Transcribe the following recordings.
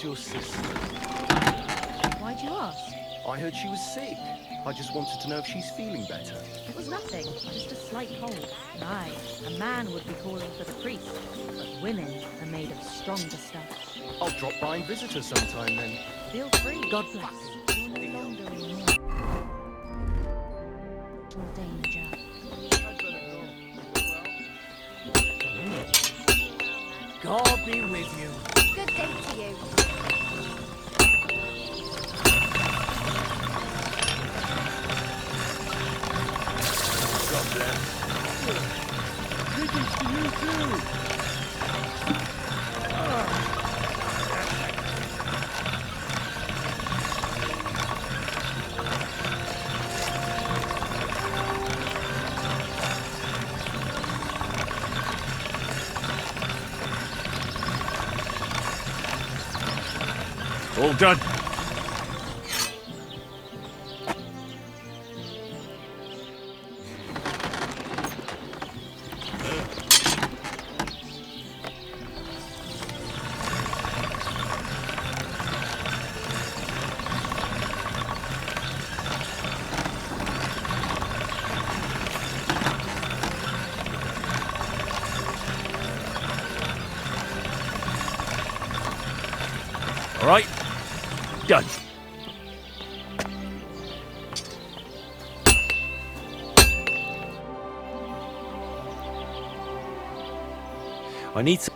Where's your sister? Why'd you ask? I heard she was sick. I just wanted to know if she's feeling better. It was nothing, just a slight cold. Aye, a man would be calling for the priest, but women are made of stronger stuff. I'll drop by and visit her sometime then. Feel free. God bless. You're no longer in mortal danger. God be with you. Good day to you. God bless. Greetings to you too. All done. All right. Done. I need some...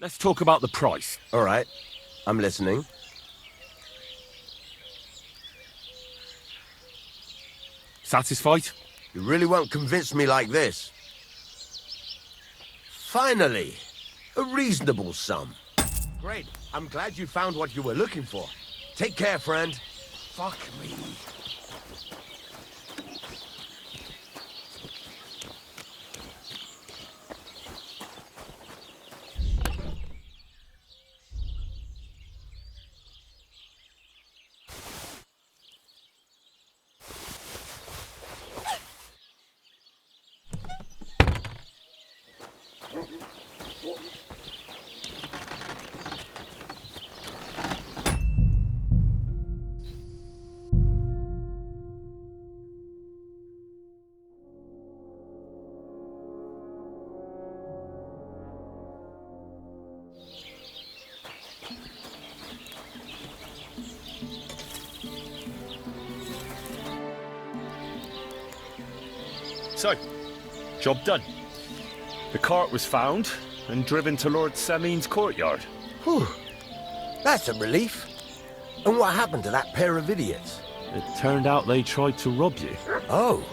Let's talk about the price. All right, I'm listening. Satisfied? You really won't convince me like this. Finally, a reasonable sum. Great, I'm glad you found what you were looking for. Take care, friend. Fuck me. So, job done. The cart was found and driven to Lord Semin's courtyard. Whew. That's a relief. And what happened to that pair of idiots? It turned out they tried to rob you. Oh,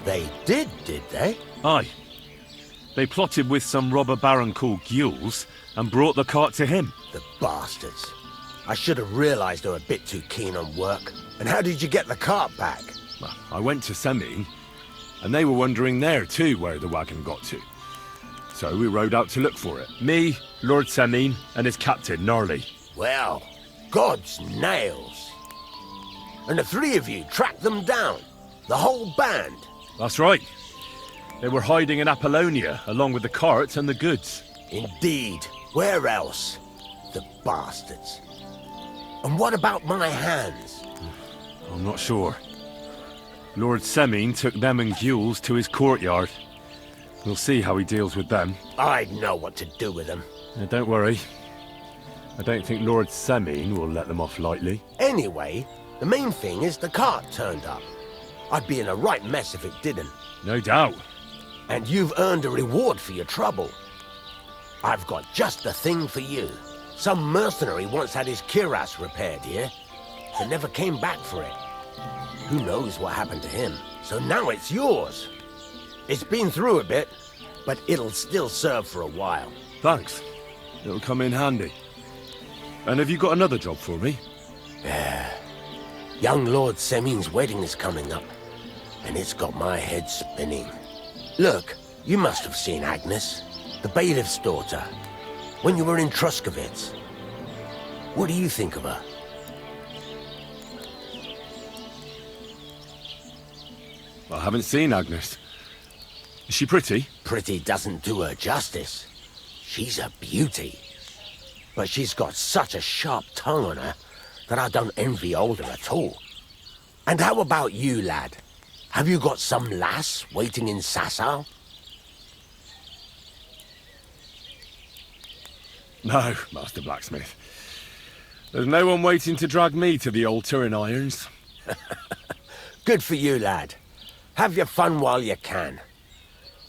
they did they? Aye. They plotted with some robber baron called Gules and brought the cart to him. The bastards. I should have realized they were a bit too keen on work. And how did you get the cart back? Well, I went to Semin, and they were wondering there too where the wagon got to. So we rode out to look for it. Me, Lord Semin, and his captain, Gnarly. Well, God's nails. And the three of you tracked them down? The whole band? That's right. They were hiding in Apollonia, along with the cart and the goods. Indeed. Where else? The bastards. And what about my hands? I'm not sure. Lord Semin took them and Gules to his courtyard. We'll see how he deals with them. I know what to do with them. Now, don't worry. I don't think Lord Semin will let them off lightly. Anyway, the main thing is the cart turned up. I'd be in a right mess if it didn't. No doubt. And you've earned a reward for your trouble. I've got just the thing for you. Some mercenary once had his cuirass repaired here. But never came back for it. Who knows what happened to him? So now it's yours. It's been through a bit, but it'll still serve for a while. Thanks. It'll come in handy. And have you got another job for me? Young Lord Semin's wedding is coming up, and it's got my head spinning. Look, you must have seen Agnes, the bailiff's daughter, when you were in Truskovitz. What do you think of her? I haven't seen Agnes. Is she pretty? Pretty doesn't do her justice. She's a beauty. But she's got such a sharp tongue on her that I don't envy older at all. And how about you, lad? Have you got some lass waiting in Sasau? No, Master Blacksmith. There's no one waiting to drag me to the altar in irons. Good for you, lad. Have your fun while you can.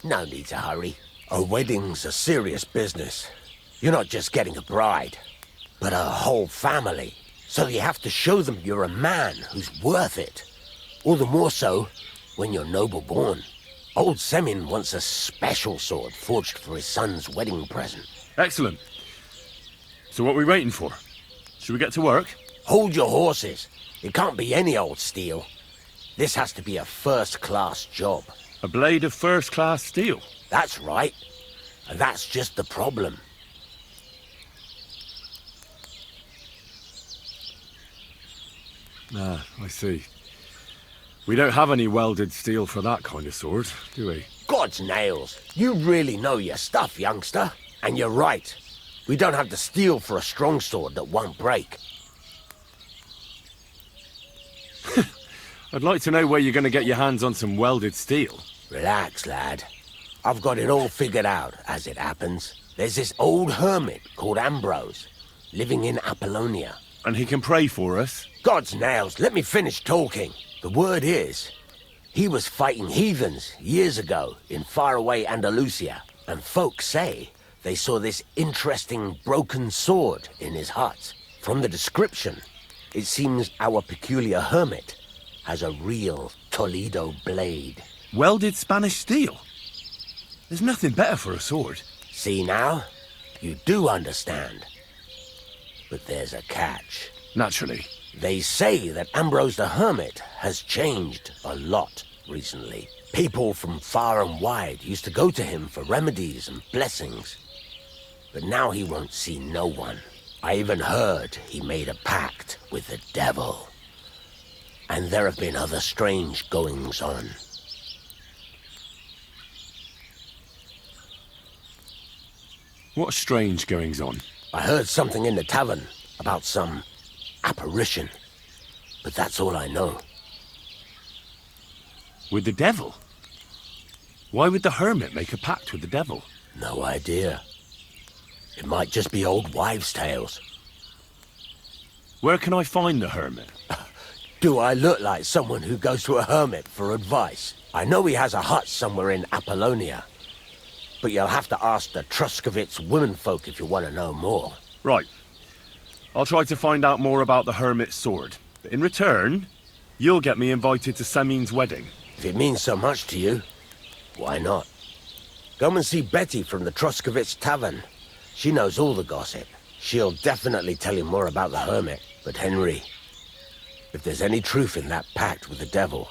No need to hurry. A wedding's a serious business. You're not just getting a bride, but a whole family. So you have to show them you're a man who's worth it. All the more so when you're noble-born. Old Semin wants a special sword forged for his son's wedding present. Excellent. So what are we waiting for? Should we get to work? Hold your horses. It can't be any old steel. This has to be a first-class job. A blade of first-class steel? That's right. And that's just the problem. Ah, I see. We don't have any welded steel for that kind of sword, do we? God's nails. You really know your stuff, youngster. And you're right. We don't have the steel for a strong sword that won't break. I'd like to know where you're going to get your hands on some welded steel. Relax, lad. I've got it all figured out, as it happens. There's this old hermit called Ambrose, living in Apollonia. And he can pray for us? God's nails, let me finish talking. The word is, he was fighting heathens years ago in faraway Andalusia, and folks say they saw this interesting broken sword in his hut. From the description, it seems our peculiar hermit has a real Toledo blade. Welded Spanish steel? There's nothing better for a sword. See now? You do understand. But there's a catch. Naturally. They say that Ambrose the Hermit has changed a lot recently. People from far and wide used to go to him for remedies and blessings. But now he won't see no one. I even heard he made a pact with the devil. And there have been other strange goings-on. What strange goings-on? I heard something in the tavern about some apparition. But that's all I know. With the devil? Why would the hermit make a pact with the devil? No idea. It might just be old wives' tales. Where can I find the hermit? Do I look like someone who goes to a hermit for advice? I know he has a hut somewhere in Apollonia. But you'll have to ask the Truskovitz womenfolk if you want to know more. Right. I'll try to find out more about the hermit's sword. But in return, you'll get me invited to Semin's wedding. If it means so much to you, why not? Come and see Betty from the Truskovitz tavern. She knows all the gossip. She'll definitely tell you more about the hermit. But Henry, if there's any truth in that pact with the devil,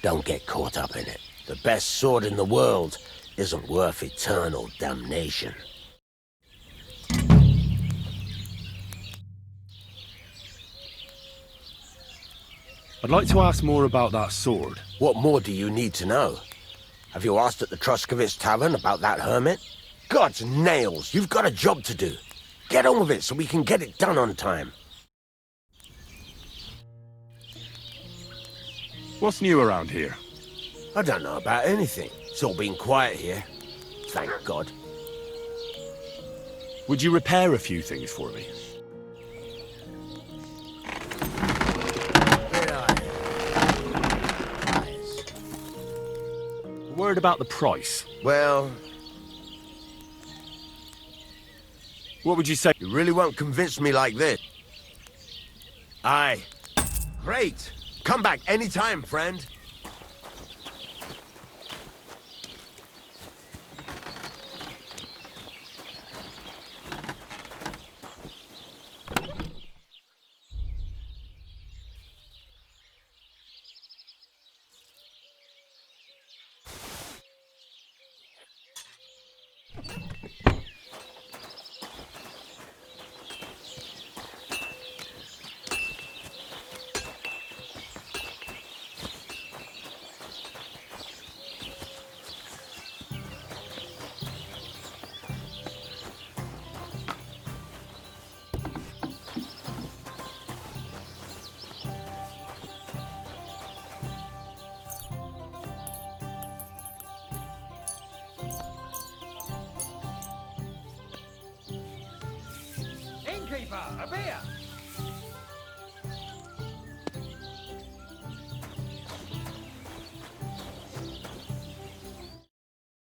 don't get caught up in it. The best sword in the world isn't worth eternal damnation. I'd like to ask more about that sword. What more do you need to know? Have you asked at the Truskovitz tavern about that hermit? God's nails, you've got a job to do. Get on with it so we can get it done on time. What's new around here? I don't know about anything. It's all been quiet here. Thank God. Would you repair a few things for me? A word about the price. Well, What would you say? you really won't convince me like this. Aye. Great. Come back anytime, friend. innkeeper, a beer!